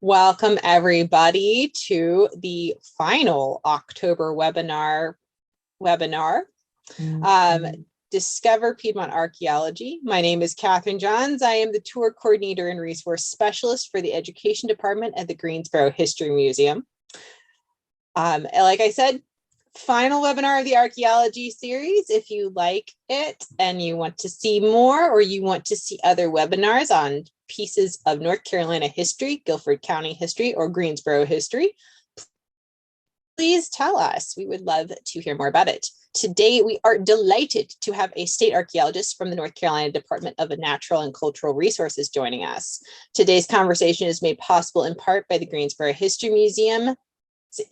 Welcome everybody to the final October webinar, Discover Piedmont Archaeology. My name is Catherine Johns. I am the tour coordinator and resource specialist for the Education Department at the Greensboro History Museum. Like I said, final webinar of the archaeology series. If you like it and you want to see more, or you want to see other webinars on pieces of North Carolina history, Guilford County history, or Greensboro history, please tell us. We would love to hear more about it. Today, we are delighted to have a state archaeologist from the North Carolina Department of Natural and Cultural Resources joining us. Today's conversation is made possible in part by the Greensboro History Museum,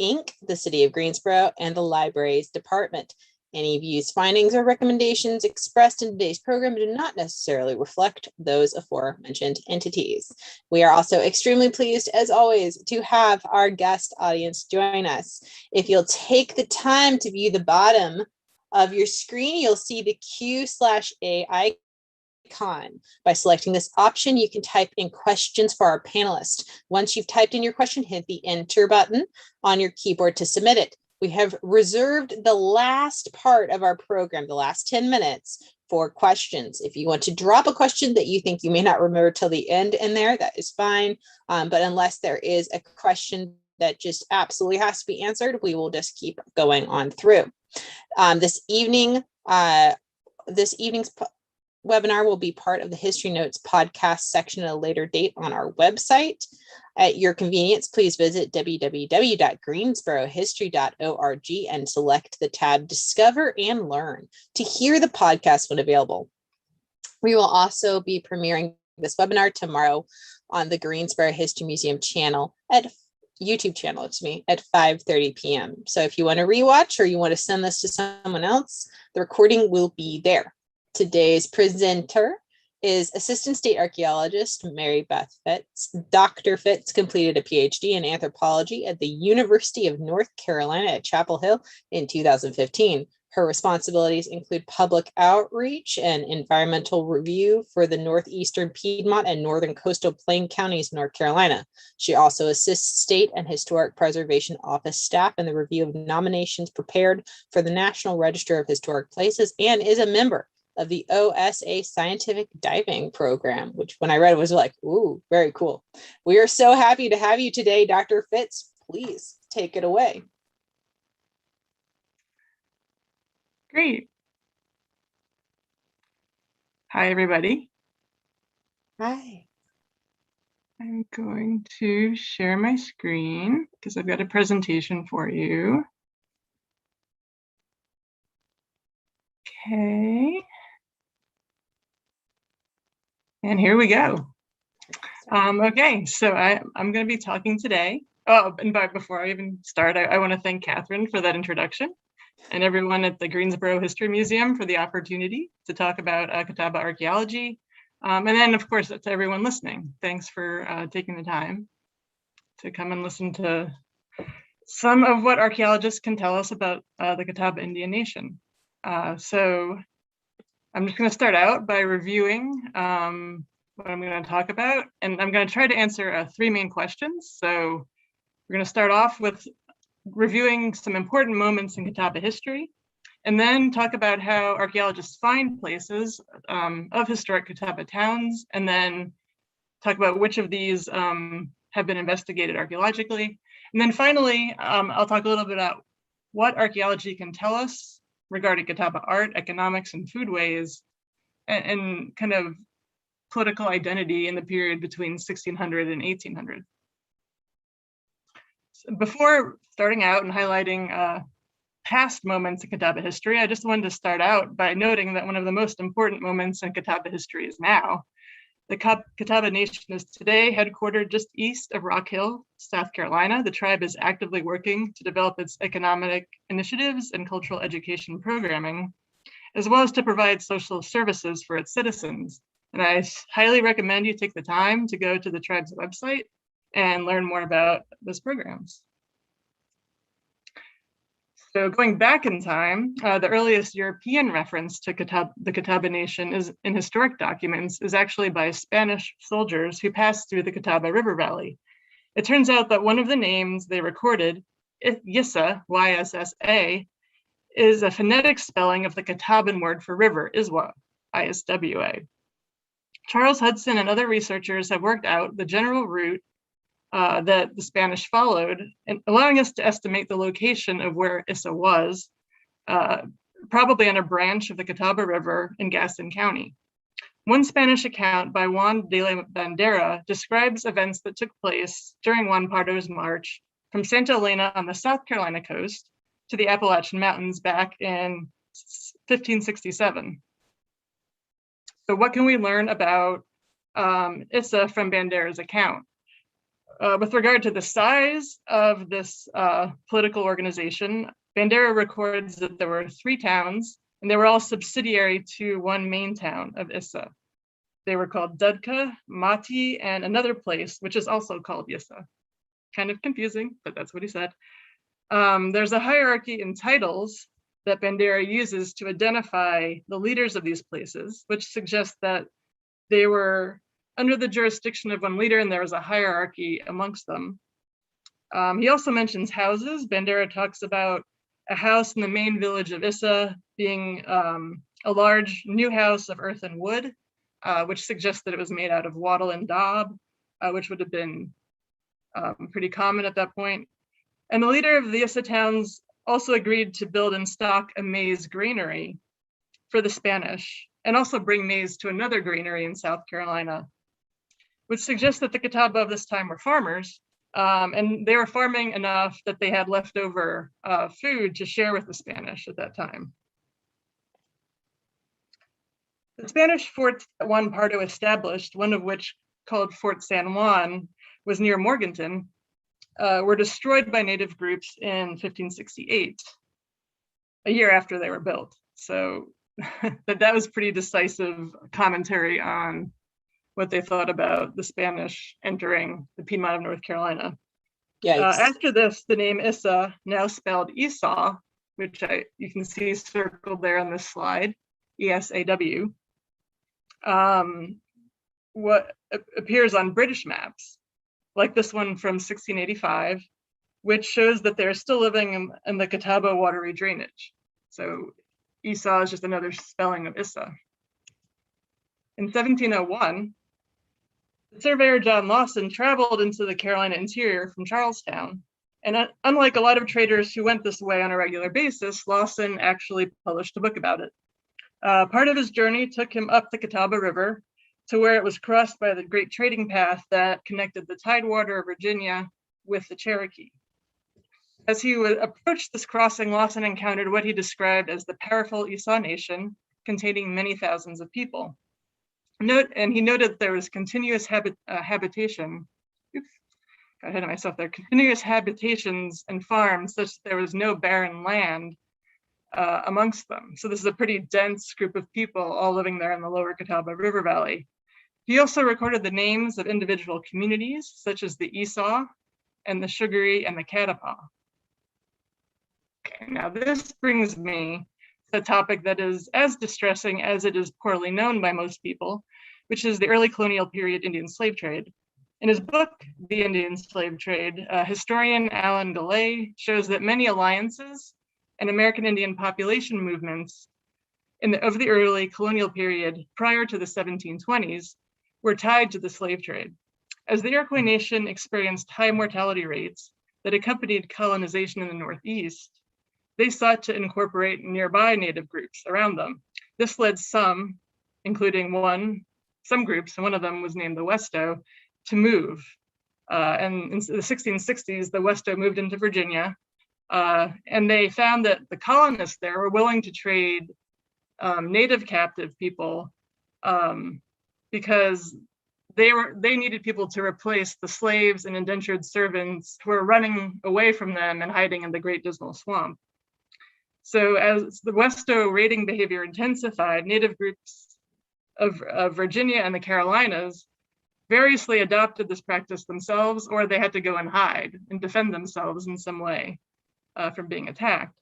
Inc., the City of Greensboro, and the Libraries Department. Any views, findings, or recommendations expressed in today's program do not necessarily reflect those aforementioned entities. We are also extremely pleased, as always, to have our guest audience join us. If you'll take the time to view the bottom of your screen, you'll see the Q/A icon. By selecting this option, you can type in questions for our panelists. Once you've typed in your question, hit the enter button on your keyboard to submit it. We have reserved the last part of our program, the last 10 minutes, for questions. If you want to drop a question that you think you may not remember till the end in there, that is fine. But unless there is a question that just absolutely has to be answered, we will just keep going on through. This evening's webinar will be part of the History Notes podcast section at a later date on our website. At your convenience, please visit www.greensborohistory.org and select the tab Discover and Learn to hear the podcast when available. We will also be premiering this webinar tomorrow on the Greensboro History Museum channel at YouTube channel, at 5:30 p.m. So if you want to rewatch or you want to send this to someone else, the recording will be there. Today's presenter is Assistant State Archaeologist Mary Beth Fitts. Dr. Fitts completed a PhD in anthropology at the University of North Carolina at Chapel Hill in 2015. Her responsibilities include public outreach and environmental review for the northeastern Piedmont and northern coastal plain counties of North Carolina. She also assists State and Historic Preservation Office staff in the review of nominations prepared for the National Register of Historic Places and is a member of the OSA Scientific Diving Program, which when I read it was like, ooh, very cool. We are so happy to have you today, Dr. Fitts. Please take it away. Great. Hi, everybody. Hi. I'm going to share my screen because I've got a presentation for you. Okay. And here we go. Okay, so I'm going to be talking today. Oh, and before I even start, I want to thank Catherine for that introduction and everyone at the Greensboro History Museum for the opportunity to talk about Catawba archaeology. And then, of course, to everyone listening, thanks for taking the time to come and listen to some of what archaeologists can tell us about the Catawba Indian Nation. So I'm just going to start out by reviewing what I'm going to talk about, and I'm going to try to answer 3 main questions. So we're going to start off with reviewing some important moments in Catawba history, and then talk about how archaeologists find places of historic Catawba towns, and then talk about which of these have been investigated archaeologically. And then finally, I'll talk a little bit about what archaeology can tell us regarding Catawba art, economics, and foodways, and kind of political identity in the period between 1600 and 1800. So before starting out and highlighting past moments in Catawba history, I just wanted to start out by noting that one of the most important moments in Catawba history is now. The Catawba Nation is today headquartered just east of Rock Hill, South Carolina. The tribe is actively working to develop its economic initiatives and cultural education programming, as well as to provide social services for its citizens. And I highly recommend you take the time to go to the tribe's website and learn more about those programs. So going back in time, the earliest European reference to the Catawba Nation in historic documents is actually by Spanish soldiers who passed through the Catawba River Valley It turns out that one of the names they recorded, Yssa, Y-S-S-A, is a phonetic spelling of the Catawban word for river, Iswa, I-S-W-A. Charles Hudson and other researchers have worked out the general route that the Spanish followed, and allowing us to estimate the location of where Yssa was, probably on a branch of the Catawba River in Gaston County. One Spanish account by Juan de la Bandera describes events that took place during Juan Pardo's march from Santa Elena on the South Carolina coast to the Appalachian Mountains back in 1567. So what can we learn about Yssa from Bandera's account? With regard to the size of this political organization, Bandera records that there were 3 towns, and they were all subsidiary to one main town of Yssa. They were called Dudka, Mati, and another place, which is also called Yssa. Kind of confusing, but that's what he said. There's a hierarchy in titles that Bandera uses to identify the leaders of these places, which suggests that they were under the jurisdiction of one leader and there was a hierarchy amongst them. He also mentions houses. Bandera talks about a house in the main village of Yssa being a large new house of earth and wood, which suggests that it was made out of wattle and daub, which would have been pretty common at that point. And the leader of the Yssa towns also agreed to build and stock a maize granary for the Spanish, and also bring maize to another granary in South Carolina, which suggests that the Catawba of this time were farmers, and they were farming enough that they had leftover food to share with the Spanish at that time. The Spanish forts that Juan Pardo established, one of which called Fort San Juan, was near Morganton, were destroyed by native groups in 1568, a year after they were built. So that was pretty decisive commentary on what they thought about the Spanish entering the Piedmont of North Carolina. After this, the name Yssa, now spelled Esau, which you can see circled there on this slide, E-S-A-W, what appears on British maps, like this one from 1685, which shows that they're still living in the Catawba watery drainage. So Esau is just another spelling of Yssa. In 1701, the surveyor John Lawson traveled into the Carolina interior from Charlestown. And unlike a lot of traders who went this way on a regular basis, Lawson actually published a book about it. Part of his journey took him up the Catawba River to where it was crossed by the great trading path that connected the Tidewater of Virginia with the Cherokee. As he would approach this crossing, Lawson encountered what he described as the powerful Yssa Nation, containing many thousands of people. And he noted there was continuous habitation. Oops, got ahead of myself there. Continuous habitations and farms, such that there was no barren land amongst them. So this is a pretty dense group of people all living there in the lower Catawba River Valley. He also recorded the names of individual communities, such as the Esau and the Sugary and the Catawba. Okay, now this brings me to a topic that is as distressing as it is poorly known by most people, which is the early colonial period Indian slave trade. In his book, The Indian Slave Trade, historian Alan Gallay shows that many alliances and American Indian population movements of the early colonial period prior to the 1720s were tied to the slave trade. As the Iroquois nation experienced high mortality rates that accompanied colonization in the Northeast, they sought to incorporate nearby native groups around them. This led some, including some groups, and one of them was named the Westo, to move. And in the 1660s, the Westo moved into Virginia, and they found that the colonists there were willing to trade native captive people because they needed people to replace the slaves and indentured servants who were running away from them and hiding in the Great Dismal Swamp. So as the Westo raiding behavior intensified, native groups of Virginia and the Carolinas variously adopted this practice themselves, or they had to go and hide and defend themselves in some way from being attacked.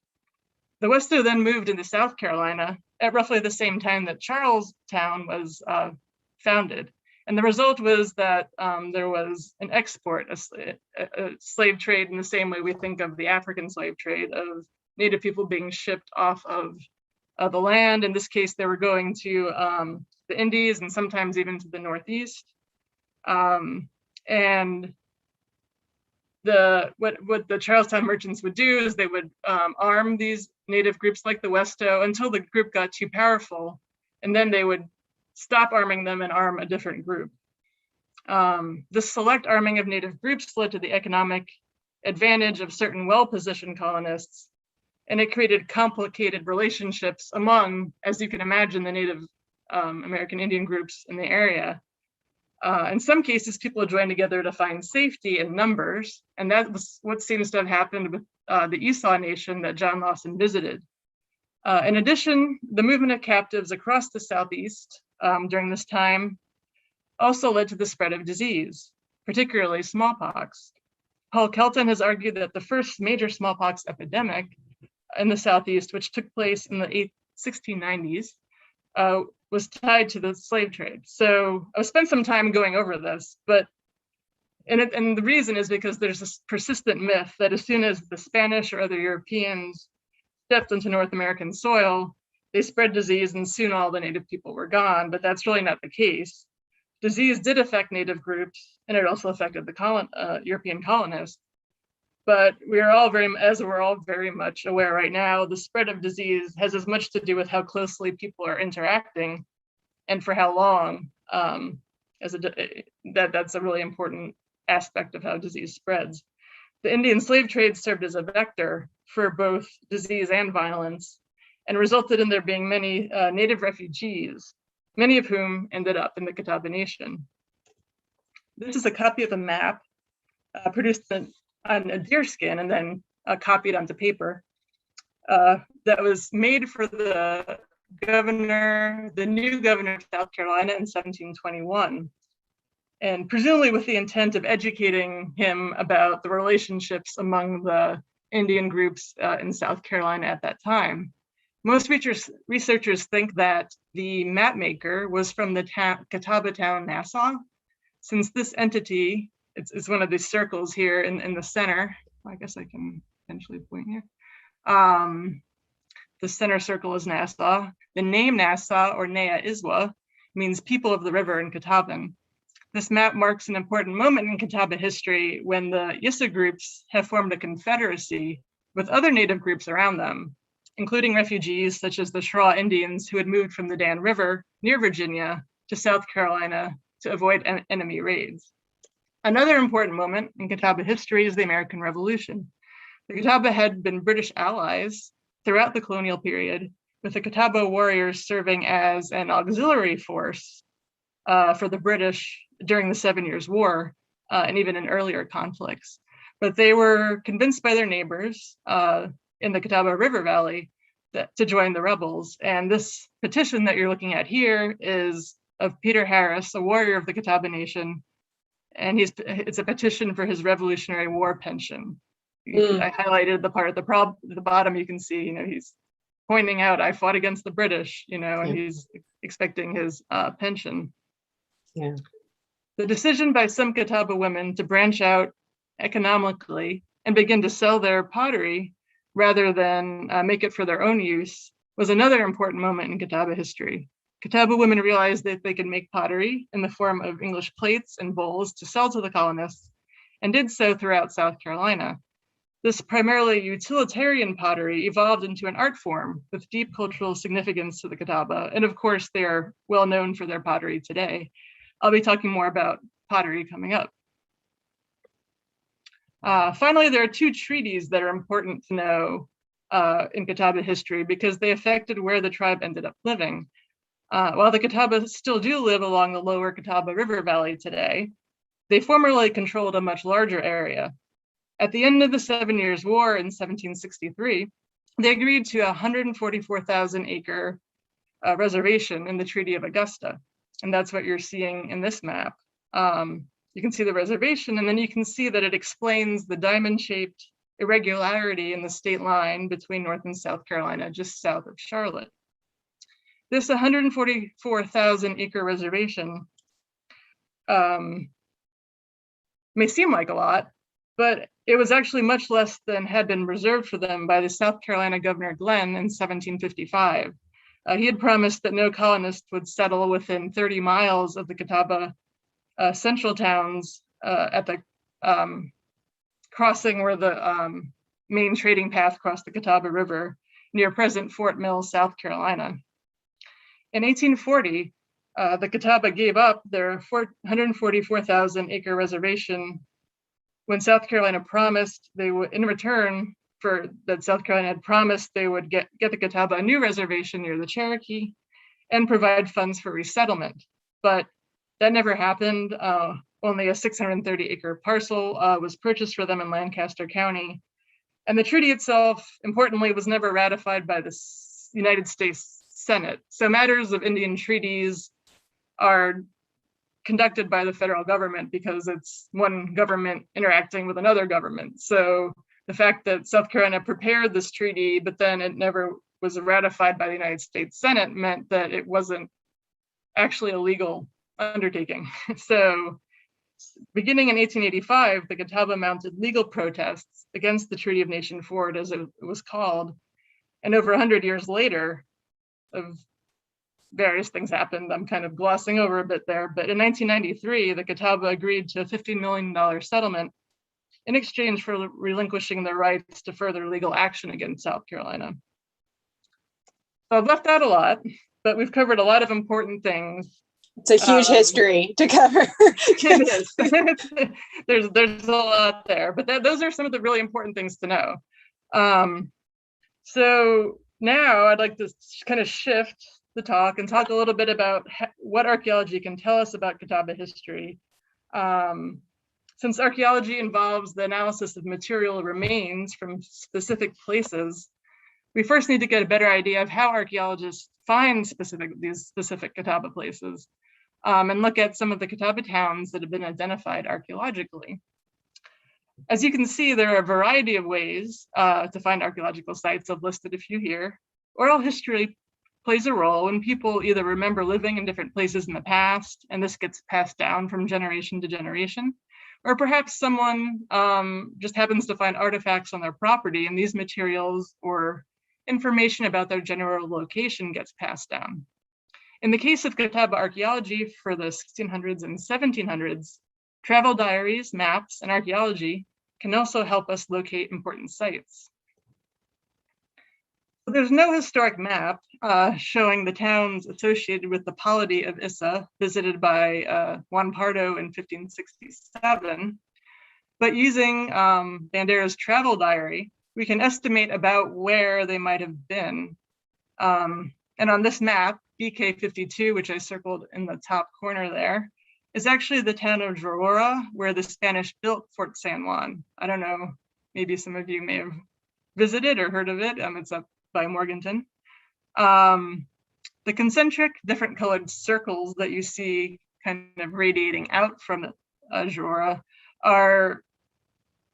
The Westo then moved into South Carolina at roughly the same time that Charlestown was founded. And the result was that there was an export, a slave trade in the same way we think of the African slave trade, of Native people being shipped off of the land. In this case, they were going to the Indies and sometimes even to the Northeast. And what the Charlestown merchants would do is they would arm these Native groups like the Westo until the group got too powerful, and then they would stop arming them and arm a different group. This select arming of Native groups led to the economic advantage of certain well-positioned colonists, and it created complicated relationships among, as you can imagine, the Native American Indian groups in the area. In some cases, people joined together to find safety in numbers, and that was what seems to have happened with the Yssa Nation that John Lawson visited. In addition, the movement of captives across the Southeast during this time also led to the spread of disease, particularly smallpox. Paul Kelton has argued that the first major smallpox epidemic in the Southeast, which took place in the 1690s, was tied to the slave trade. So I've spent some time going over this, and the reason is because there's this persistent myth that as soon as the Spanish or other Europeans stepped into North American soil, they spread disease and soon all the Native people were gone, but that's really not the case. Disease did affect Native groups, and it also affected the European colonists. But we're all very much aware right now, the spread of disease has as much to do with how closely people are interacting and for how long. That's a really important aspect of how disease spreads. The Indian slave trade served as a vector for both disease and violence, and resulted in there being many Native refugees, many of whom ended up in the Catawba Nation. This is a copy of a map produced on a deer skin and then copied onto paper that was made for the new governor of South Carolina in 1721. And presumably with the intent of educating him about the relationships among the Indian groups in South Carolina at that time. Most researchers think that the map maker was from the Catawba town, Nassau, since this entity, it's one of these circles here in the center. I guess I can potentially point here. The center circle is Nassau. The name Nassau, or Nea Iswa, means people of the river in Catawban. This map marks an important moment in Catawba history when the Yssa groups have formed a confederacy with other Native groups around them, including refugees such as the Shaw Indians who had moved from the Dan River near Virginia to South Carolina to avoid enemy raids. Another important moment in Catawba history is the American Revolution. The Catawba had been British allies throughout the colonial period, with the Catawba warriors serving as an auxiliary force for the British during the 7 Years' War and even in earlier conflicts. But they were convinced by their neighbors in the Catawba River Valley to join the rebels. And this petition that you're looking at here is of Peter Harris, a warrior of the Catawba Nation, and it's a petition for his Revolutionary War pension. I highlighted the part at the bottom. You can see, he's pointing out, I fought against the British, and he's expecting his pension. Yeah. The decision by some Catawba women to branch out economically and begin to sell their pottery rather than make it for their own use was another important moment in Catawba history. Catawba women realized that they could make pottery in the form of English plates and bowls to sell to the colonists, and did so throughout South Carolina. This primarily utilitarian pottery evolved into an art form with deep cultural significance to the Catawba, and of course they are well known for their pottery today. I'll be talking more about pottery coming up. Finally, there are two treaties that are important to know in Catawba history because they affected where the tribe ended up living. While the Catawba still do live along the lower Catawba River Valley today, they formerly controlled a much larger area. At the end of the 7 Years' War in 1763, they agreed to a 144,000 acre reservation in the Treaty of Augusta. And that's what you're seeing in this map. You can see the reservation, and then you can see that it explains the diamond-shaped irregularity in the state line between North and South Carolina, just south of Charlotte. This 144,000 acre reservation may seem like a lot, but it was actually much less than had been reserved for them by the South Carolina Governor Glenn in 1755. He had promised that no colonist would settle within 30 miles of the Catawba central towns at the crossing where the main trading path crossed the Catawba River near present Fort Mill, South Carolina. In 1840, the Catawba gave up their 144,000 acre reservation when South Carolina promised they would, in return for that South Carolina had promised they would get the Catawba a new reservation near the Cherokee and provide funds for resettlement. But that never happened. Only a 630 acre parcel was purchased for them in Lancaster County. And the treaty itself, importantly, was never ratified by the United States Senate. So matters of Indian treaties are conducted by the federal government because it's one government interacting with another government. So the fact that South Carolina prepared this treaty, but then it never was ratified by the United States Senate meant that it wasn't actually a legal undertaking. So beginning in 1885, the Catawba mounted legal protests against the Treaty of Nation Ford, as it was called. And over 100 years later, of various things happened. I'm kind of glossing over a bit there, but in 1993, the Catawba agreed to a $50 million settlement in exchange for relinquishing their rights to further legal action against South Carolina. So I've left out a lot, but we've covered a lot of important things. It's a huge history to cover. It is. there's a lot there, but those are some of the really important things to know. So now I'd like to kind of shift the talk and talk a little bit about what archaeology can tell us about Catawba history. Since archaeology involves the analysis of material remains from specific places, we first need to get a better idea of how archaeologists find these specific Catawba places and look at some of the Catawba towns that have been identified archaeologically. As you can see, there are a variety of ways to find archaeological sites. I've listed a few here. Oral history plays a role when people either remember living in different places in the past, and this gets passed down from generation to generation, or perhaps someone just happens to find artifacts on their property, and these materials or information about their general location gets passed down. In the case of Catawba archaeology for the 1600s and 1700s, travel diaries, maps, and archaeology can also help us locate important sites. There's no historic map showing the towns associated with the polity of Yssa, visited by Juan Pardo in 1567, but using Bandera's travel diary, we can estimate about where they might have been. And on this map, BK52, which I circled in the top corner there, is actually the town of Aurora, where the Spanish built Fort San Juan. I don't know, maybe some of you may have visited or heard of it. It's up by Morganton. The concentric different colored circles that you see kind of radiating out from Aurora are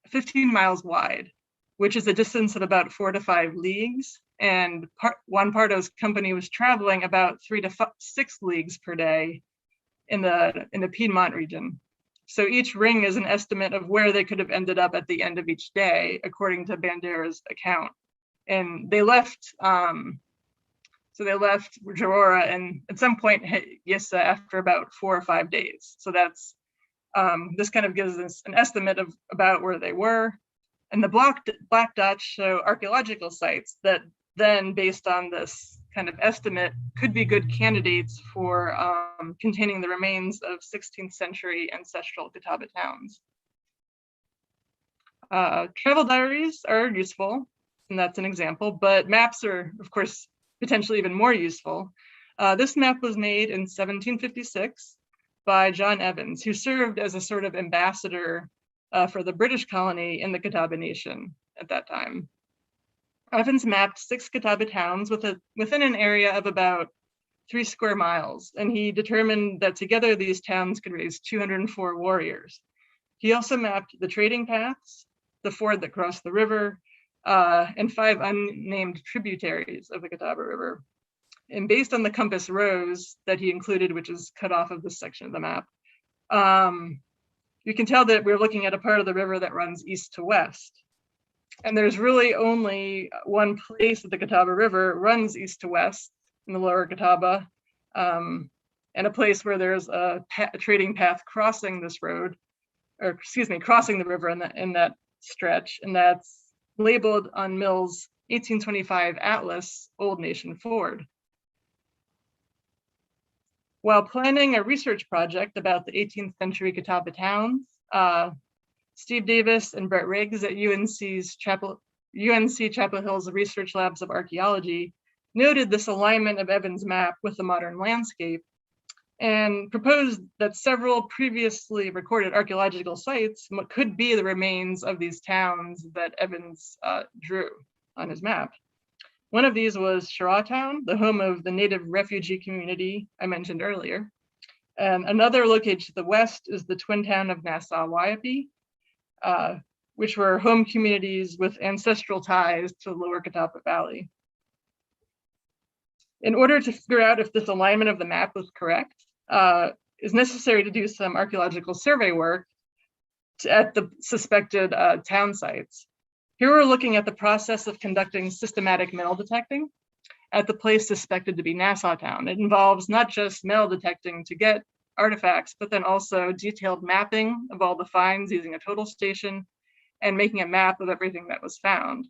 15 miles wide, which is a distance of about 4 to 5 leagues. And Juan Pardo's company was traveling about 3 to 6 leagues per day in the Piedmont region. So each ring is an estimate of where they could have ended up at the end of each day, according to Bandera's account. And they left, so they left Aurora and at some point hit Yssa after about 4 or 5 days. So that's, this kind of gives us an estimate of about where they were. And the black dots show archaeological sites that then, based on this kind of estimate, could be good candidates for containing the remains of 16th century ancestral Catawba towns. Travel diaries are useful, and that's an example, but maps are, of course, potentially even more useful. This map was made in 1756 by John Evans, who served as a sort of ambassador for the British colony in the Catawba Nation at that time. Evans mapped 6 Catawba towns within an area of about 3 square miles, and he determined that together these towns could raise 204 warriors. He also mapped the trading paths, the ford that crossed the river, and 5 unnamed tributaries of the Catawba River. And based on the compass rose that he included, which is cut off of this section of the map, you can tell that we're looking at a part of the river that runs east to west. And there's really only one place that the Catawba River runs east to west in the lower Catawba, and a place where there's a trading path crossing this road, or excuse me, crossing the river in that stretch, and that's labeled on Mill's 1825 Atlas, Old Nation Ford. While planning a research project about the 18th century Catawba towns, Steve Davis and Brett Riggs at UNC Chapel Hill's Research Labs of Archaeology noted this alignment of Evans' map with the modern landscape and proposed that several previously recorded archaeological sites could be the remains of these towns that Evans drew on his map. One of these was Town, the home of the native refugee community I mentioned earlier. And another located to the west is the twin town of Nassau-Waiapi, which were home communities with ancestral ties to the lower Catawba Valley. In order to figure out if this alignment of the map was correct, it's necessary to do some archaeological survey work at the suspected town sites. Here we're looking at the process of conducting systematic metal detecting at the place suspected to be Nassau Town. It involves not just metal detecting to get artifacts, but then also detailed mapping of all the finds using a total station and making a map of everything that was found.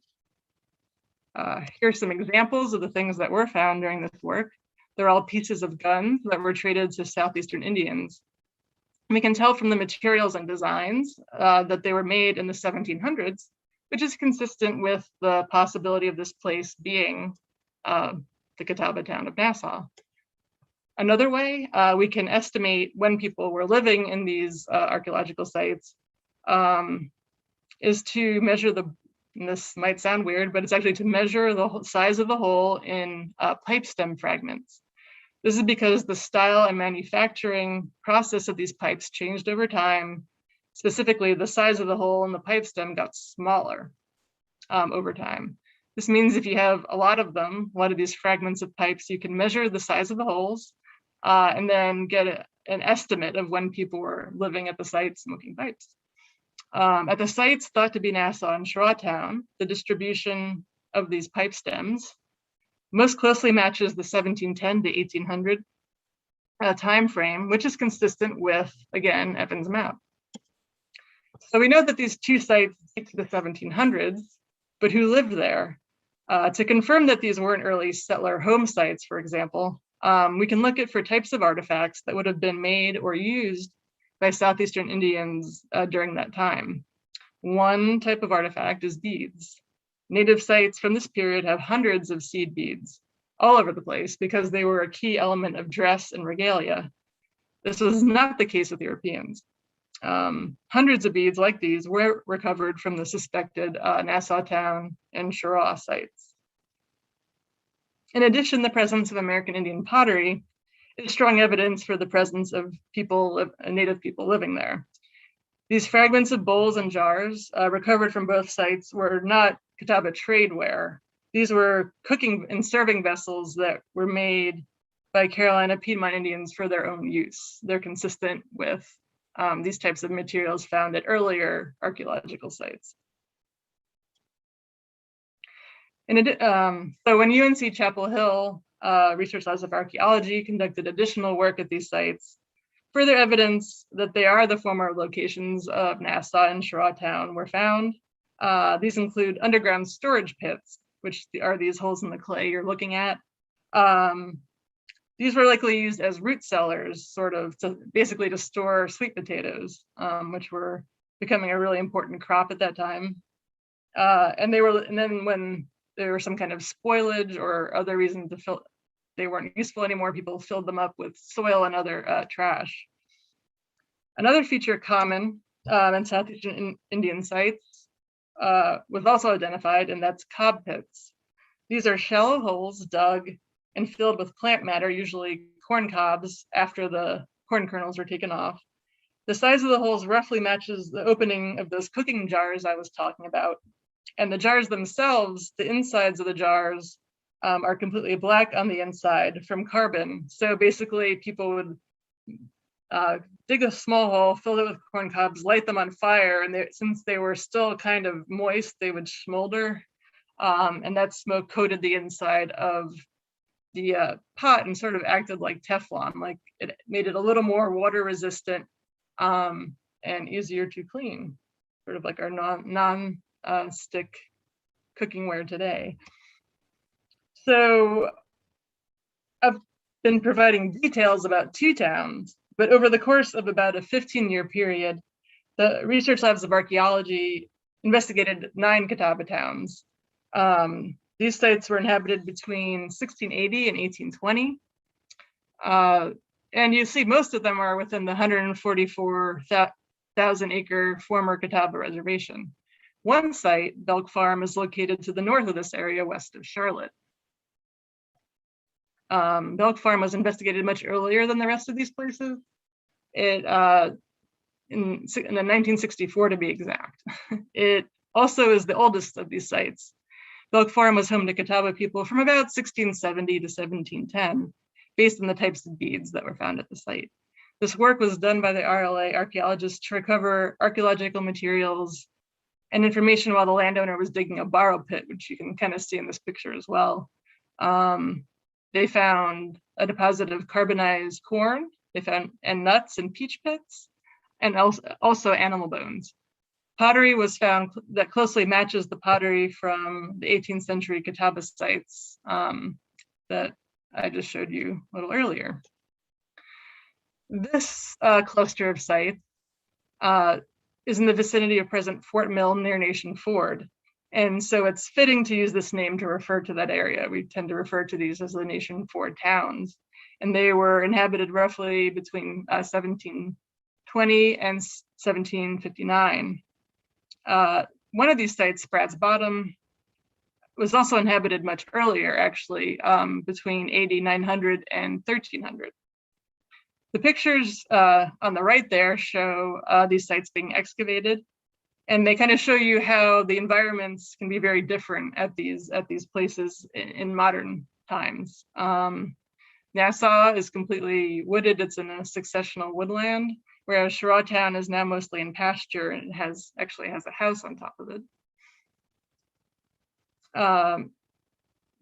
Here's some examples of the things that were found during this work. They're all pieces of guns that were traded to Southeastern Indians. We can tell from the materials and designs that they were made in the 1700s, which is consistent with the possibility of this place being the Catawba town of Nassau. Another way we can estimate when people were living in these archaeological sites is to measure and this might sound weird, but it's actually to measure the size of the hole in pipe stem fragments. This is because the style and manufacturing process of these pipes changed over time. Specifically, the size of the hole in the pipe stem got smaller over time. This means if you have a lot of them, a lot of these fragments of pipes, you can measure the size of the holes and then get an estimate of when people were living at the site smoking pipes. At the sites thought to be Nassau and Town, the distribution of these pipe stems most closely matches the 1710 to 1800 time frame, which is consistent with, again, Evans' map. So we know that these two sites date to the 1700s, but who lived there? To confirm that these weren't early settler home sites, for example, we can look at for types of artifacts that would have been made or used by Southeastern Indians during that time. One type of artifact is beads. Native sites from this period have hundreds of seed beads all over the place because they were a key element of dress and regalia. This was not the case with Europeans. Hundreds of beads like these were recovered from the suspected Nassau Town and Cheraw sites. In addition, the presence of American Indian pottery is strong evidence for the presence of native people living there. These fragments of bowls and jars recovered from both sites were not Catawba tradeware. These were cooking and serving vessels that were made by Carolina Piedmont Indians for their own use. They're consistent with these types of materials found at earlier archaeological sites. So when UNC Chapel Hill Research Labs of Archaeology conducted additional work at these sites, further evidence that they are the former locations of Nassau and Cheraw Town were found. These include underground storage pits, which are these holes in the clay you're looking at. These were likely used as root cellars, sort of basically to store sweet potatoes, which were becoming a really important crop at that time. And then when there was some kind of spoilage or other reason they weren't useful anymore, people filled them up with soil and other trash. Another feature common in Southeastern Indian sites was also identified, and that's cob pits. These are shallow holes dug and filled with plant matter, usually corn cobs, after the corn kernels were taken off. The size of the holes roughly matches the opening of those cooking jars I was talking about. And the jars themselves, the insides of the jars are completely black on the inside from carbon. So basically people would dig a small hole, fill it with corn cobs, light them on fire, and since they were still kind of moist, they would smolder, and that smoke coated the inside of the pot and sort of acted like Teflon, like it made it a little more water resistant and easier to clean, sort of like our non-stick cookingware today. So I've been providing details about 2 towns, but over the course of about a 15-year period, the Research Labs of Archaeology investigated 9 Catawba towns. These sites were inhabited between 1680 and 1820. And you see most of them are within the 144,000 acre former Catawba Reservation. One site, Belk Farm, is located to the north of this area, west of Charlotte. Belk Farm was investigated much earlier than the rest of these places. In 1964 to be exact. It also is the oldest of these sites. Belk Farm was home to Catawba people from about 1670 to 1710, based on the types of beads that were found at the site. This work was done by the RLA archaeologists to recover archaeological materials and information while the landowner was digging a borrow pit, which you can kind of see in this picture as well. They found a deposit of carbonized corn. They found nuts and peach pits, and also animal bones. Pottery was found that closely matches the pottery from the 18th century Catawba sites that I just showed you a little earlier. This cluster of sites is in the vicinity of present Fort Mill near Nation Ford. And so it's fitting to use this name to refer to that area. We tend to refer to these as the Nation Ford towns. And they were inhabited roughly between 1720 and 1759. One of these sites, Spratt's Bottom, was also inhabited much earlier, actually, between AD 900 and 1300. The pictures on the right there show these sites being excavated, and they kind of show you how the environments can be very different at these places in modern times. Nassau is completely wooded. It's in a successional woodland, whereas Shiratown is now mostly in pasture, and it actually has a house on top of it.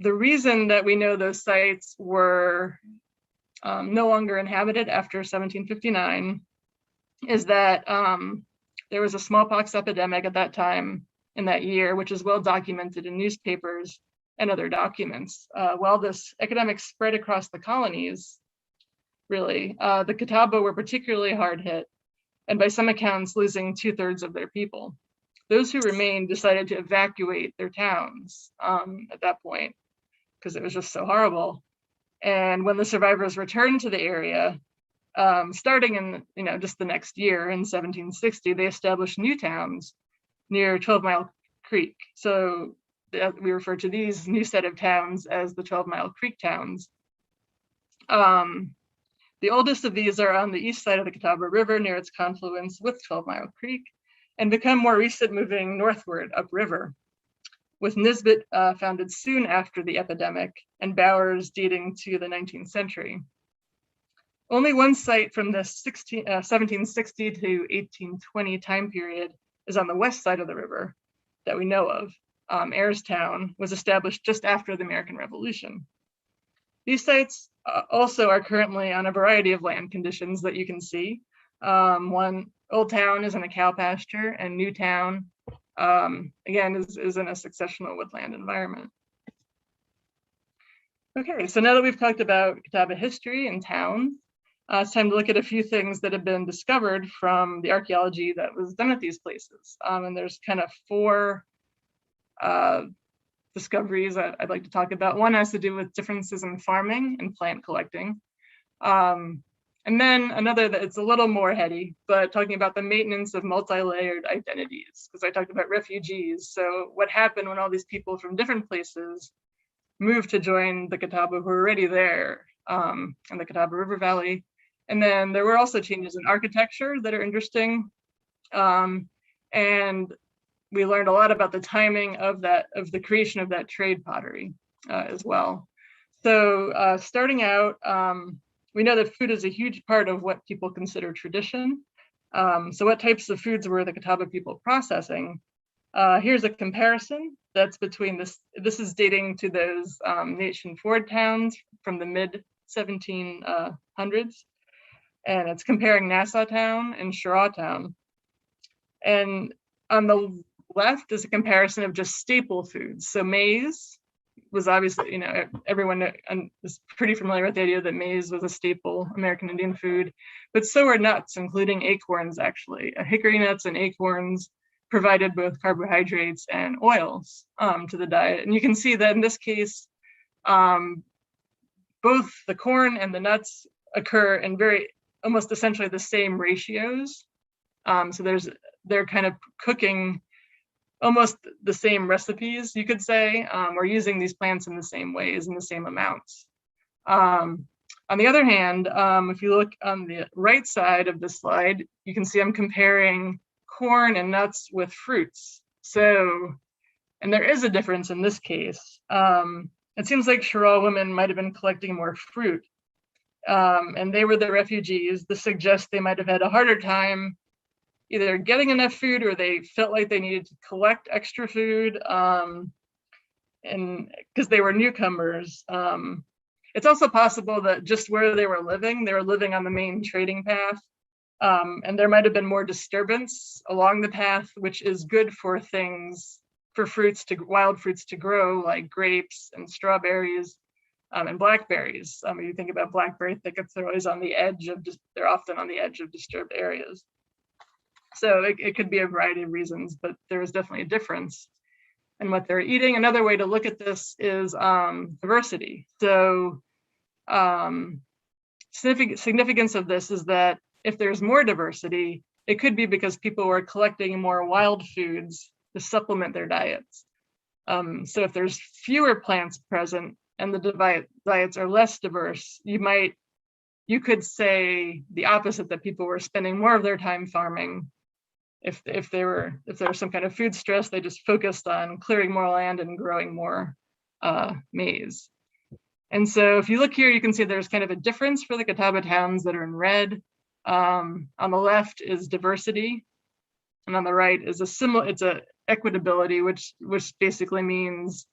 The reason that we know those sites were no longer inhabited after 1759 is that there was a smallpox epidemic at that time in that year, which is well documented in newspapers and other documents. While this epidemic spread across the colonies, really, the Catawba were particularly hard hit, and by some accounts losing 2/3 of their people. Those who remained decided to evacuate their towns at that point because it was just so horrible. And when the survivors returned to the area, starting in just the next year in 1760, they established new towns near 12 Mile Creek. So we refer to these new set of towns as the 12 Mile Creek towns. The oldest of these are on the east side of the Catawba River near its confluence with 12 Mile Creek, and become more recent, moving northward upriver, with Nisbet founded soon after the epidemic and Bowers dating to the 19th century. Only one site from the 1760 to 1820 time period is on the west side of the river that we know of. Ayerstown was established just after the American Revolution. These sites also are currently on a variety of land conditions that you can see. One, Old Town is in a cow pasture, and New Town, again, is in a successional woodland environment. Okay, so now that we've talked about Catawba history and towns, it's time to look at a few things that have been discovered from the archaeology that was done at these places. And there's kind of 4 discoveries that I'd like to talk about. One has to do with differences in farming and plant collecting. And then another that it's a little more heady, but talking about the maintenance of multi-layered identities, because I talked about refugees. So what happened when all these people from different places moved to join the Catawba who were already there in the Catawba River Valley. And then there were also changes in architecture that are interesting. And we learned a lot about the timing of the creation of that trade pottery as well. So starting out, we know that food is a huge part of what people consider tradition. So what types of foods were the Catawba people processing? Here's a comparison that's between this is dating to those nation Ford towns from the mid 1700s. And it's comparing Nassau Town and Cheraw Town. And on the left is a comparison of just staple foods. So maize was obviously, you know, everyone is pretty familiar with the idea that maize was a staple American Indian food, but so are nuts, including acorns, actually. Hickory nuts and acorns provided both carbohydrates and oils to the diet. And you can see that in this case, both the corn and the nuts occur in almost essentially the same ratios. So they're kind of cooking almost the same recipes, you could say, or using these plants in the same ways, in the same amounts. On the other hand, if you look on the right side of the slide, you can see I'm comparing corn and nuts with fruits. So, and there is a difference in this case. It seems like Cheraw women might have been collecting more fruit, and they were the refugees. This suggests they might have had a harder time either getting enough food, or they felt like they needed to collect extra food, and because they were newcomers. It's also possible that just where they were living on the main trading path, and there might have been more disturbance along the path, which is good for wild fruits to grow, like grapes and strawberries and blackberries. You think about blackberry thickets, they're always on the edge of, they're often on the edge of disturbed areas. So it could be a variety of reasons, but there is definitely a difference in what they're eating. Another way to look at this is diversity. So significance of this is that if there's more diversity, it could be because people were collecting more wild foods to supplement their diets. So if there's fewer plants present and the diets are less diverse, you could say the opposite, that people were spending more of their time farming. If there was some kind of food stress, they just focused on clearing more land and growing more maize. And so if you look here, you can see there's kind of a difference for the Catawba towns that are in red. On the left is diversity, and on the right is it's a equitability, which basically means,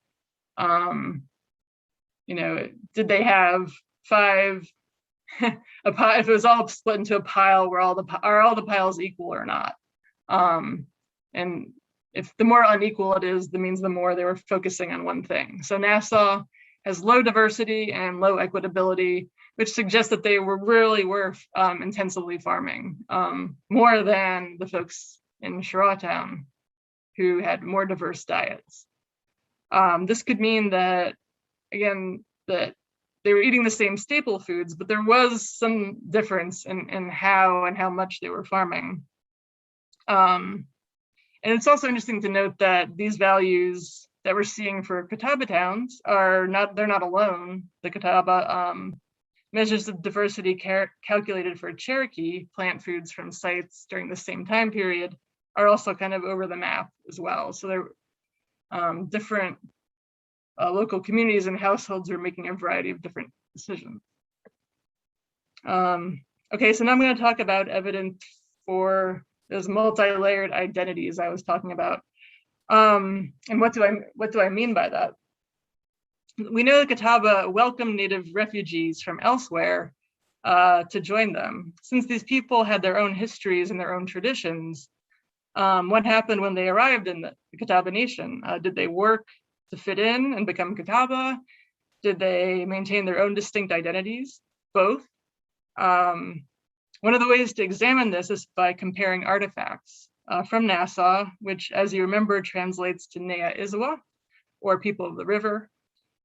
did they have five? If it was all split into a pile, are all the piles equal or not? And if the more unequal it is, that means the more they were focusing on one thing. So Nassau has low diversity and low equitability, which suggests that they really were intensively farming, more than the folks in Cheraw Town, who had more diverse diets. This could mean that, again, that they were eating the same staple foods, but there was some difference in how much they were farming. And it's also interesting to note that these values that we're seeing for Catawba towns they're not alone. The Catawba measures of diversity calculated for Cherokee plant foods from sites during the same time period are also kind of over the map as well. So they're different local communities and households are making a variety of different decisions. Okay, so now I'm going to talk about evidence for those multi-layered identities I was talking about. And what do I mean by that? We know that Catawba welcomed Native refugees from elsewhere to join them. Since these people had their own histories and their own traditions, what happened when they arrived in the Catawba Nation? Did they work to fit in and become Catawba? Did they maintain their own distinct identities? Both. One of the ways to examine this is by comparing artifacts from Nassau, which, as you remember, translates to Nea Izwa, or people of the river,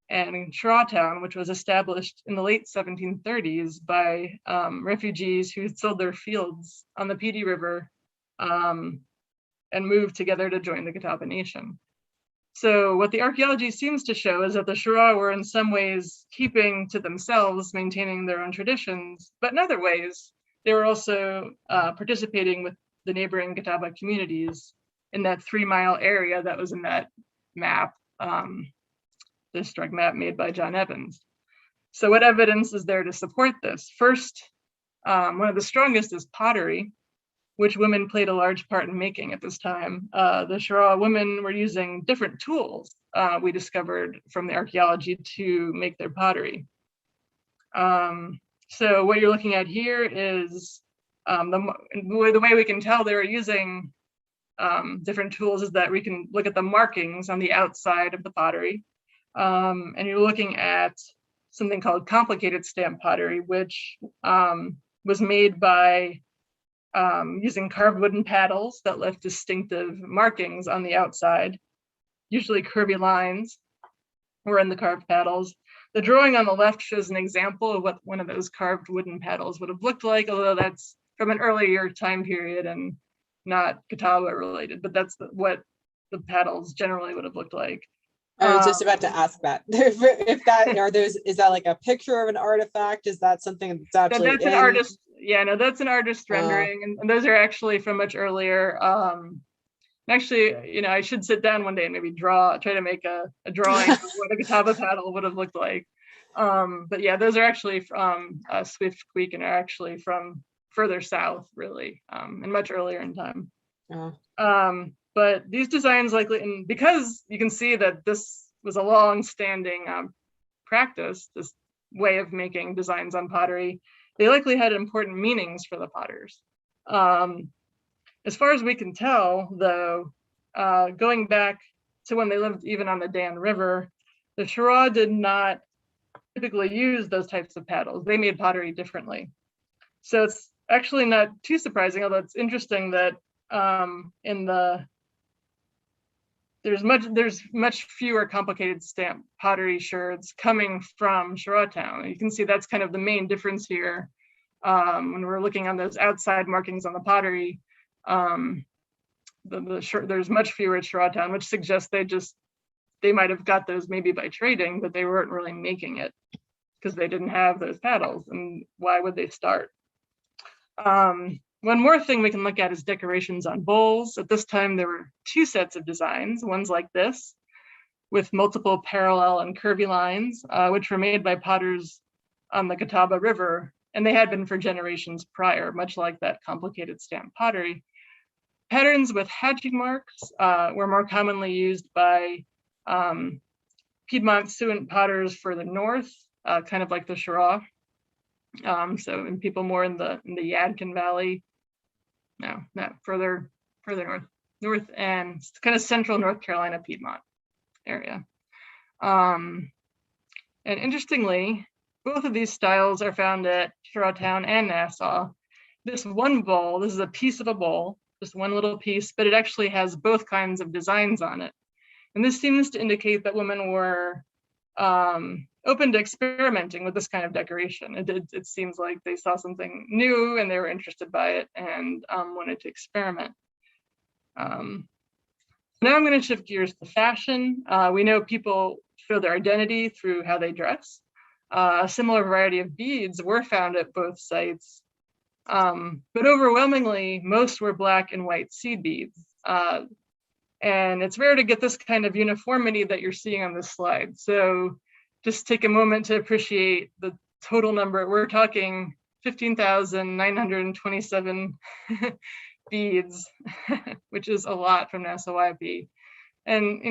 and in Cheraw Town, which was established in the late 1730s by refugees who sold their fields on the Petey River and moved together to join the Catawba Nation. So what the archaeology seems to show is that the Cheraw were in some ways keeping to themselves, maintaining their own traditions, but in other ways, they were also participating with the neighboring Catawba communities in that 3-mile area that was in that map, district map made by John Evans. So what evidence is there to support this? First, one of the strongest is pottery, which women played a large part in making at this time. The Shura women were using different tools we discovered from the archaeology to make their pottery. So what you're looking at here is the way we can tell they were using different tools is that we can look at the markings on the outside of the pottery. And you're looking at something called complicated stamp pottery, which was made by using carved wooden paddles that left distinctive markings on the outside. Usually curvy lines were in the carved paddles. The drawing on the left shows an example of what one of those carved wooden paddles would have looked like, although that's from an earlier time period and not Catawba related, but that's what the paddles generally would have looked like. I was just about to ask that. If that are those, is that like a picture of an artifact? Is that something that's actually that's an artist? Yeah, no, that's an artist rendering, and those are actually from much earlier. Actually, you know, I should sit down one day and maybe try to make a drawing of what a Catawba paddle would have looked like. But yeah, those are actually from Swift Creek and are actually from further south, really, and much earlier in time. But these designs likely, and because you can see that this was a long-standing practice, this way of making designs on pottery, they likely had important meanings for the potters. As far as we can tell, though, going back to when they lived even on the Dan River, the Shura did not typically use those types of paddles. They made pottery differently. So it's actually not too surprising, although it's interesting that there's much fewer complicated stamp pottery sherds coming from Shura Town. You can see that's kind of the main difference here when we're looking on those outside markings on the pottery. There's much fewer at Shura Town, which suggests they might have got those maybe by trading, but they weren't really making it because they didn't have those paddles. And why would they start? One more thing we can look at is decorations on bowls. At this time, there were two sets of designs. One's like this, with multiple parallel and curvy lines, which were made by potters on the Catawba River, and they had been for generations prior, much like that complicated stamp pottery. Patterns with hatching marks were more commonly used by Piedmont Suent potters for the north, kind of like the Shura. So in people more in the Yadkin Valley, no, not further north and kind of central North Carolina Piedmont area. And interestingly, both of these styles are found at Shura Town and Nassau. This one bowl, this is a piece of a bowl, just one little piece, but it actually has both kinds of designs on it. And this seems to indicate that women were open to experimenting with this kind of decoration. It seems like they saw something new and they were interested by it and wanted to experiment. Now I'm going to shift gears to fashion. We know people show their identity through how they dress. A similar variety of beads were found at both sites, but overwhelmingly, most were black and white seed beads. And it's rare to get this kind of uniformity that you're seeing on this slide. So just take a moment to appreciate the total number. We're talking 15,927 beads, which is a lot from Nassau YP, and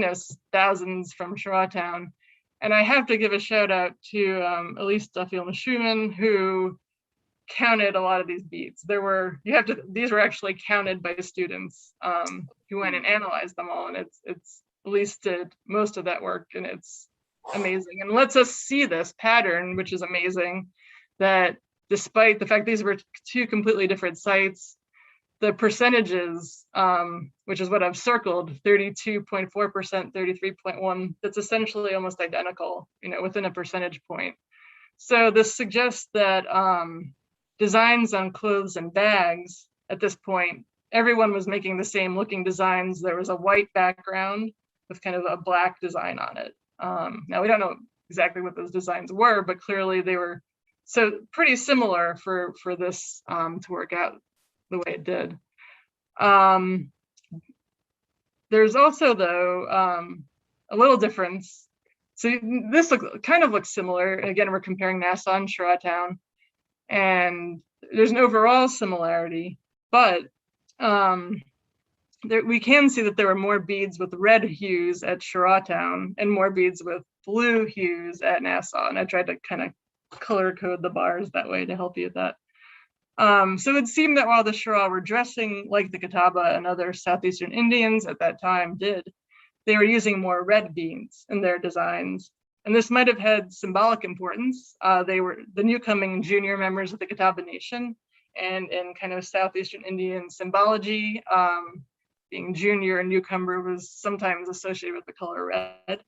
thousands from Shura Town. And I have to give a shout out to Elise Duffield-Schumann, who counted a lot of these beads. These were actually counted by students who went and analyzed them all, and it's Elise did most of that work, and it's amazing and lets us see this pattern, which is amazing, that despite the fact these were two completely different sites, the percentages, which is what I've circled, 32.4%, 33.1%, that's essentially almost identical, within a percentage point. So this suggests that designs on clothes and bags, at this point, everyone was making the same looking designs. There was a white background with kind of a black design on it. Now we don't know exactly what those designs were, but clearly they were so pretty similar for this to work out the way it did. There's also, though, a little difference. So this kind of looks similar. Again, we're comparing Nassau and Shawtown, and there's an overall similarity, but we can see that there were more beads with red hues at Shawtown and more beads with blue hues at Nassau. And I tried to kind of color code the bars that way to help you with that. So it seemed that while the Shira were dressing like the Catawba and other Southeastern Indians at that time did, they were using more red beads in their designs. And this might have had symbolic importance. They were the newcoming junior members of the Catawba Nation, and in kind of Southeastern Indian symbology, being junior and newcomer was sometimes associated with the color red.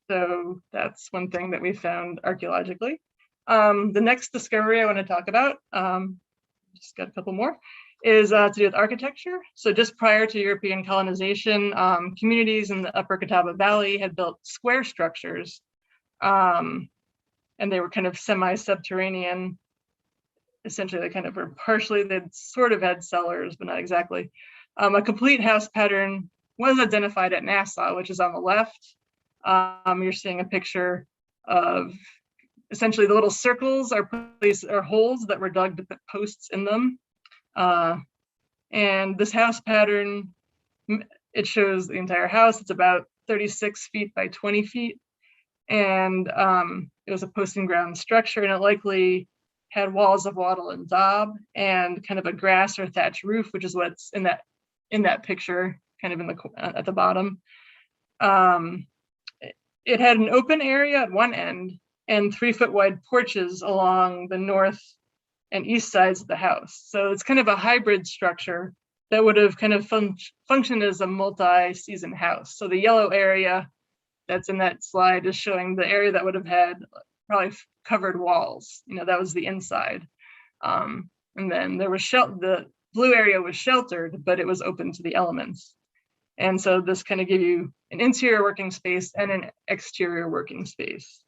So that's one thing that we found archaeologically. The next discovery I want to talk about, just got a couple more, is to do with architecture. So just prior to European colonization, communities in the Upper Catawba Valley had built square structures, and they were kind of semi-subterranean. Essentially, they kind of were partially, they sort of had cellars, but not exactly. A complete house pattern was identified at Nassau, which is on the left. You're seeing a picture of essentially the little circles are holes that were dug to put posts in them. And this house pattern, it shows the entire house. It's about 36 feet by 20 feet. And it was a posting ground structure, and it likely had walls of wattle and daub and kind of a grass or thatch roof, which is what's in that picture, kind of in the at the bottom. It had an open area at one end and 3-foot wide porches along the north and east sides of the house. So it's kind of a hybrid structure that would have kind of functioned as a multi-season house. So the yellow area that's in that slide is showing the area that would have had probably covered walls. You know, that was the inside. And then there was the blue area was sheltered, but it was open to the elements. And so this kind of gave you an interior working space and an exterior working space.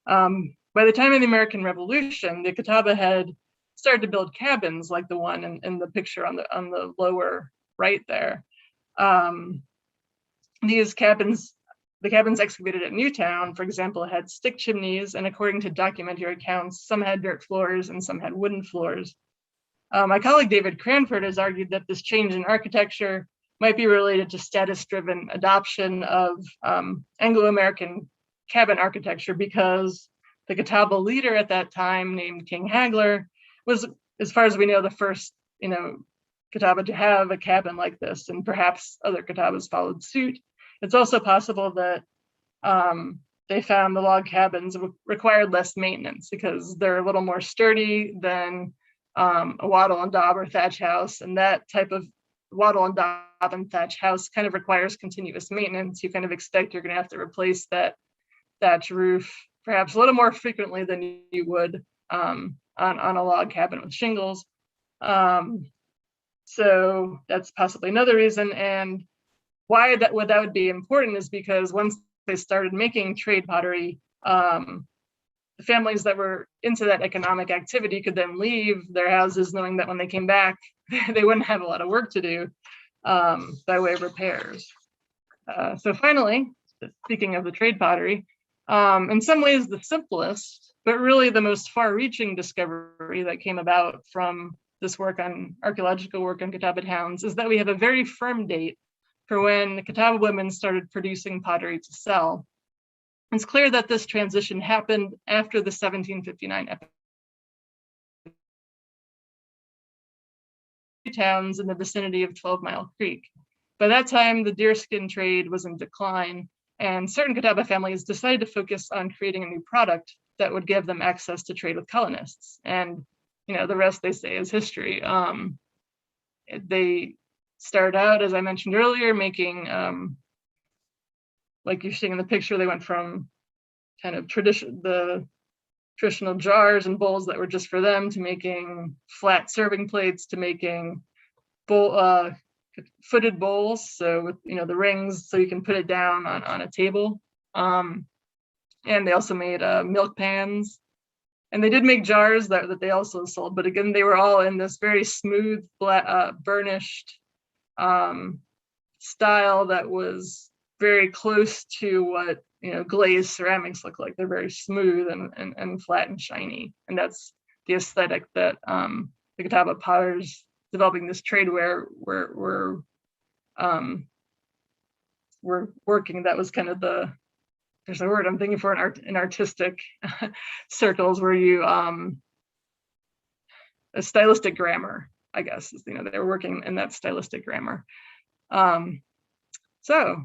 By the time of the American Revolution, the Catawba had started to build cabins like the one in the picture on the lower right there. These cabins, the cabins excavated at Newtown, for example, had stick chimneys, and according to documentary accounts, some had dirt floors and some had wooden floors. My colleague David Cranford has argued that this change in architecture might be related to status-driven adoption of Anglo-American cabin architecture, because the Catawba leader at that time, named King Hagler, was, as far as we know, the first, Catawba to have a cabin like this, and perhaps other Catawbas followed suit. It's also possible that they found the log cabins required less maintenance because they're a little more sturdy than a wattle and daub or thatch house, and that type of wattle and daub and thatch house kind of requires continuous maintenance. You kind of expect you're going to have to replace that thatch roof perhaps a little more frequently than you would on a log cabin with shingles. So that's possibly another reason. And why that would be important is because once they started making trade pottery, the families that were into that economic activity could then leave their houses knowing that when they came back, they wouldn't have a lot of work to do by way of repairs. So finally, speaking of the trade pottery, in some ways the simplest, but really the most far-reaching discovery that came about from this work on archaeological work on Catawba towns is that we have a very firm date for when the Catawba women started producing pottery to sell. It's clear that this transition happened after the 1759 epidemic. Towns in the vicinity of 12 Mile Creek. By that time, the deerskin trade was in decline, and certain Catawba families decided to focus on creating a new product that would give them access to trade with colonists. And the rest, they say, is history. They started out, as I mentioned earlier, making, like you're seeing in the picture, they went from kind of the traditional jars and bowls that were just for them to making flat serving plates, to making footed bowls, so with the rings, so you can put it down on a table. And they also made milk pans, and they did make jars that they also sold, but again, they were all in this very smooth, burnished style that was very close to what, you know, glazed ceramics look like. They're very smooth and flat and shiny. And that's the aesthetic that the Catawba potters developing this tradeware were working. That was kind of there's a word I'm thinking for in artistic circles, where you a stylistic grammar, I guess, you know, they were working in that stylistic grammar. So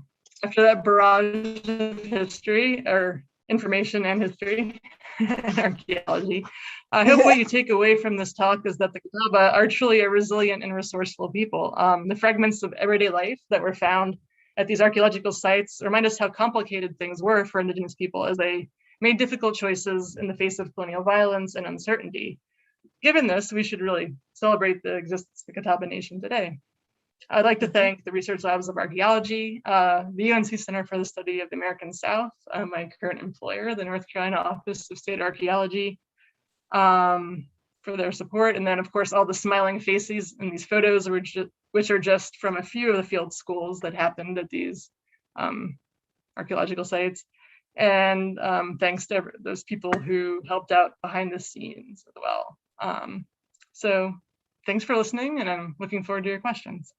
after that barrage of history, or information and history and archaeology, I hope what you take away from this talk is that the Catawba are truly a resilient and resourceful people. The fragments of everyday life that were found at these archaeological sites remind us how complicated things were for Indigenous people as they made difficult choices in the face of colonial violence and uncertainty. Given this, we should really celebrate the existence of the Catawba Nation today. I'd like to thank the Research Labs of Archaeology, the UNC Center for the Study of the American South, my current employer, the North Carolina Office of State Archaeology, for their support. And then, of course, all the smiling faces in these photos, which are just from a few of the field schools that happened at these archaeological sites. And thanks to those people who helped out behind the scenes as well. So thanks for listening, and I'm looking forward to your questions.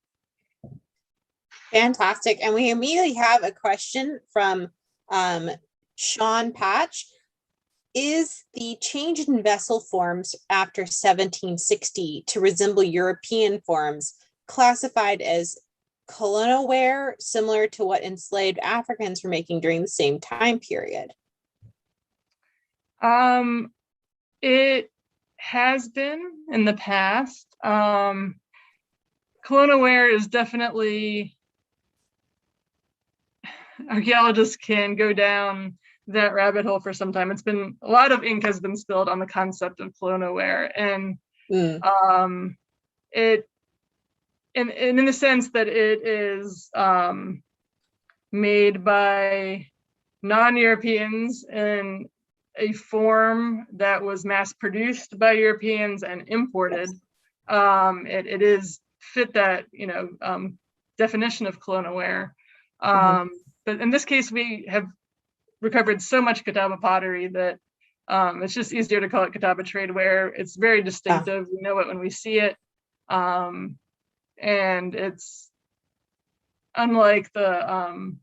Fantastic. And we immediately have a question from Sean Patch. Is the change in vessel forms after 1760 to resemble European forms classified as colonial ware, similar to what enslaved Africans were making during the same time period? It has been in the past. Colonial ware is definitely, archaeologists can go down that rabbit hole for some time. It's been, a lot of ink has been spilled on the concept of colonial ware, and it, and in the sense that it is made by non-Europeans in a form that was mass produced by Europeans and imported. It is fit that, you know, definition of colonial ware. But in this case, we have recovered so much Catawba pottery that it's just easier to call it Catawba tradeware. It's very distinctive. We know it when we see it. And it's unlike the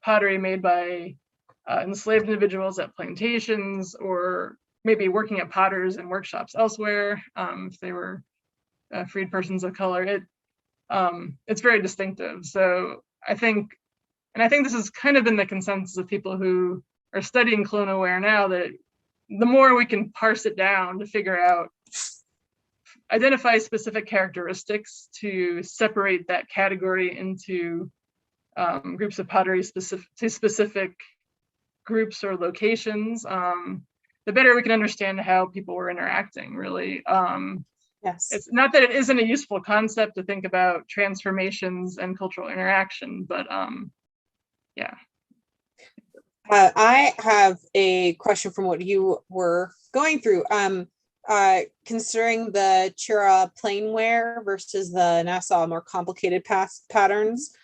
pottery made by enslaved individuals at plantations, or maybe working at potters and workshops elsewhere, if they were freed persons of color. It's very distinctive. So I think this has kind of been the consensus of people who are studying colonial ware now, that the more we can parse it down to figure out, identify specific characteristics to separate that category into groups of pottery specific groups or locations, the better we can understand how people were interacting, really. Yes. It's not that it isn't a useful concept to think about transformations and cultural interaction, but yeah. I have a question from what you were going through. Considering the Chira plainware versus the Nassau more complicated patterns,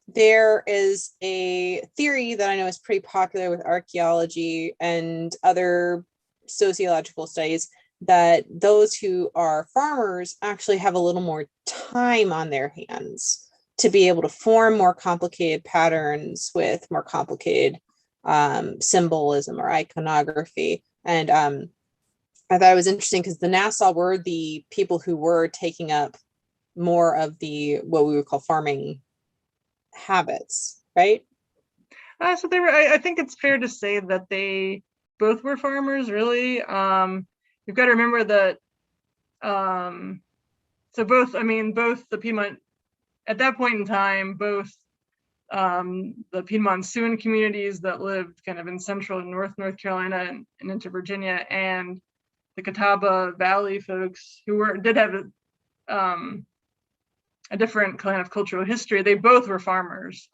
there is a theory that I know is pretty popular with archaeology and other sociological studies, that those who are farmers actually have a little more time on their hands to be able to form more complicated patterns with more complicated symbolism or iconography. And I thought it was interesting because the Nassau were the people who were taking up more of the, what we would call farming habits, right? So they were, I think it's fair to say that they both were farmers, really. You've got to remember that, so both the Piedmont, at that point in time, both the Piedmont Siouan communities that lived kind of in central and North Carolina and into Virginia, and the Catawba Valley folks who did have a different kind of cultural history, they both were farmers.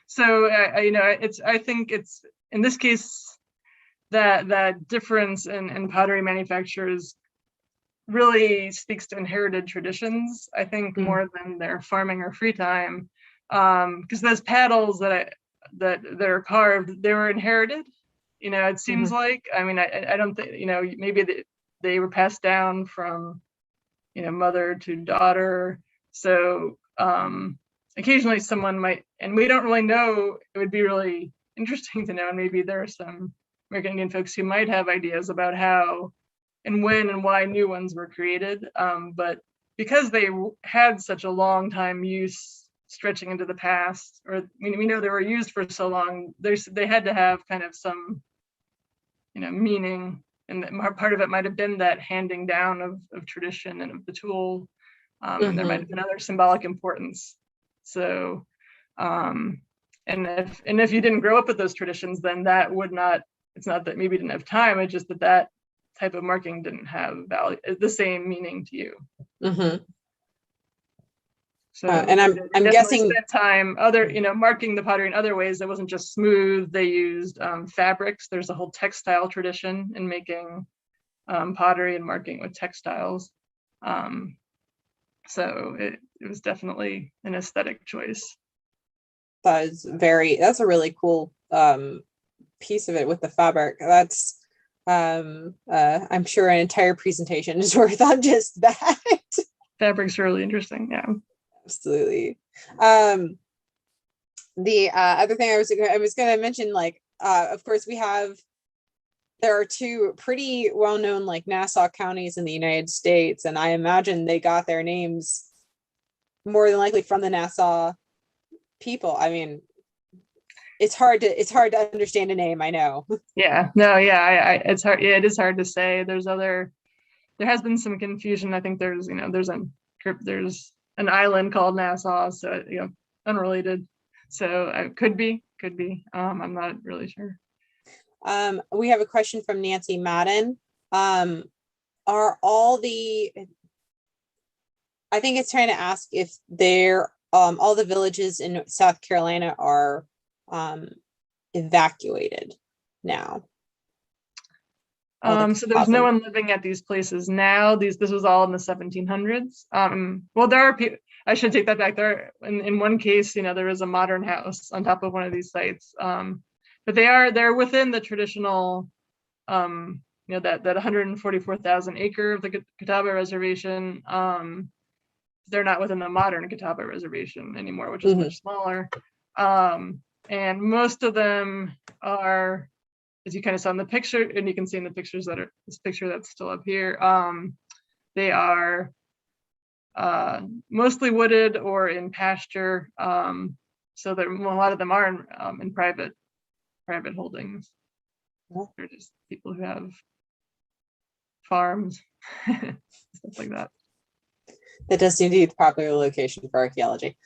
So I think it's, in this case, that difference in pottery manufacturers really speaks to inherited traditions, I think, more than their farming or free time. because those paddles that are carved, they were inherited. It seems like. I mean, I don't think, maybe they were passed down from, mother to daughter. So occasionally someone might, and we don't really know, it would be really interesting to know, and maybe there are some American Indian folks who might have ideas about how and when and why new ones were created. But because they had such a long time use stretching into the past, or we know they were used for so long, they had to have kind of some, meaning, and part of it might have been that handing down of tradition and of the tool, and there might have been other symbolic importance. So, and if you didn't grow up with those traditions, then that would not. It's not that maybe you didn't have time. It's just that type of marking didn't have the same meaning to you. So, and I'm guessing spent time marking the pottery in other ways. It wasn't just smooth. They used fabrics. There's a whole textile tradition in making pottery and marking with textiles. So it was definitely an aesthetic choice. That's a really cool piece of it with the fabric. That's I'm sure an entire presentation is worth on just that. Fabric's really interesting. Yeah. Absolutely. The other thing I was going to mention, of course, there are two pretty well-known Nassau counties in the United States, and I imagine they got their names more than likely from the Nassau people. I mean, it's hard to understand a name, I know. Yeah, no, yeah, it's hard. Yeah, it is hard to say. There has been some confusion. I think there's an island called Nassau, so unrelated. So it could be. I'm not really sure. We have a question from Nancy Madden. Are all the, I think it's trying to ask if all the villages in South Carolina are evacuated now. So there's no one living at these places now. This was all in the 1700s. Well, there are people. I should take that back. There, in one case, there is a modern house on top of one of these sites. But they're within the traditional, that 144,000 acre of the Catawba Reservation. They're not within the modern Catawba Reservation anymore, which is much smaller. And most of them are, as you kind of saw in the picture, and you can see in the pictures this picture that's still up here, they are mostly wooded or in pasture. So a lot of them are in private holdings. They're just people who have farms, stuff like that. That does seem to be the popular location for archaeology.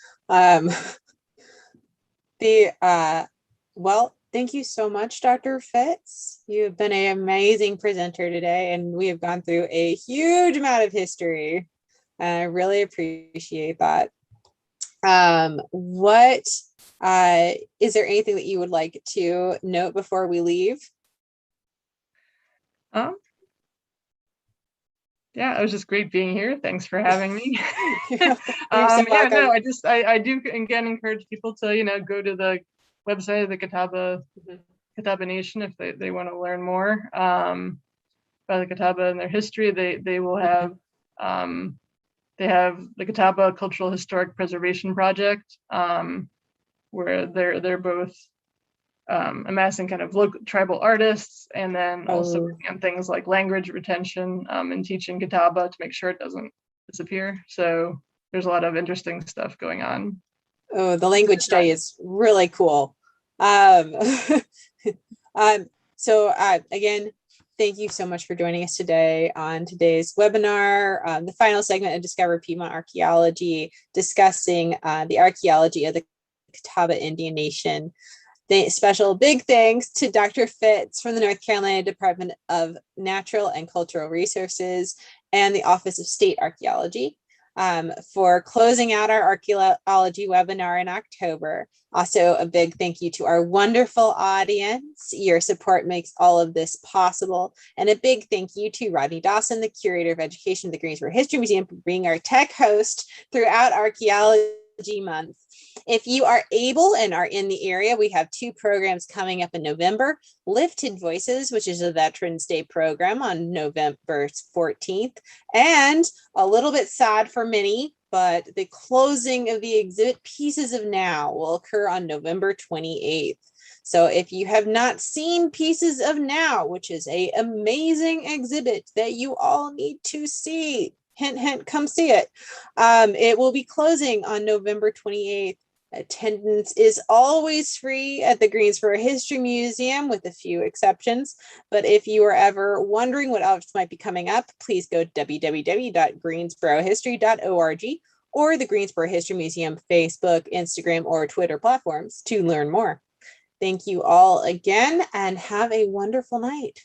Well, thank you so much, Dr. Fitts. You've been an amazing presenter today, and we have gone through a huge amount of history. And I really appreciate that. Is there anything that you would like to note before we leave? Yeah, it was just great being here. Thanks for having me. I do again encourage people to go to the website of the Catawba Nation if they want to learn more about the Catawba and their history. They will have they have the Catawba Cultural Historic Preservation Project, where they're both amassing kind of local tribal artists, and then also working on things like language retention and teaching Catawba to make sure it doesn't disappear. So there's a lot of interesting stuff going on. Oh, the language study is really cool. Again, thank you so much for joining us today on today's webinar, the final segment of Discover Piedmont Archaeology, discussing the archaeology of the Catawba Indian Nation. Special big thanks to Dr. Fitts from the North Carolina Department of Natural and Cultural Resources and the Office of State Archaeology for closing out our archaeology webinar in October. Also, a big thank you to our wonderful audience. Your support makes all of this possible. And a big thank you to Rodney Dawson, the Curator of Education at the Greensboro History Museum, for being our tech host throughout archaeology Month. If you are able and are in the area, we have 2 programs coming up in November. Lifted Voices, which is a Veterans Day program on November 14th. And a little bit sad for many, but the closing of the exhibit Pieces of Now will occur on November 28th. So if you have not seen Pieces of Now, which is an amazing exhibit that you all need to see, hint, hint, come see it. It will be closing on November 28th. Attendance is always free at the Greensboro History Museum with a few exceptions. But if you are ever wondering what else might be coming up, please go to www.greensborohistory.org or the Greensboro History Museum Facebook, Instagram, or Twitter platforms to learn more. Thank you all again and have a wonderful night.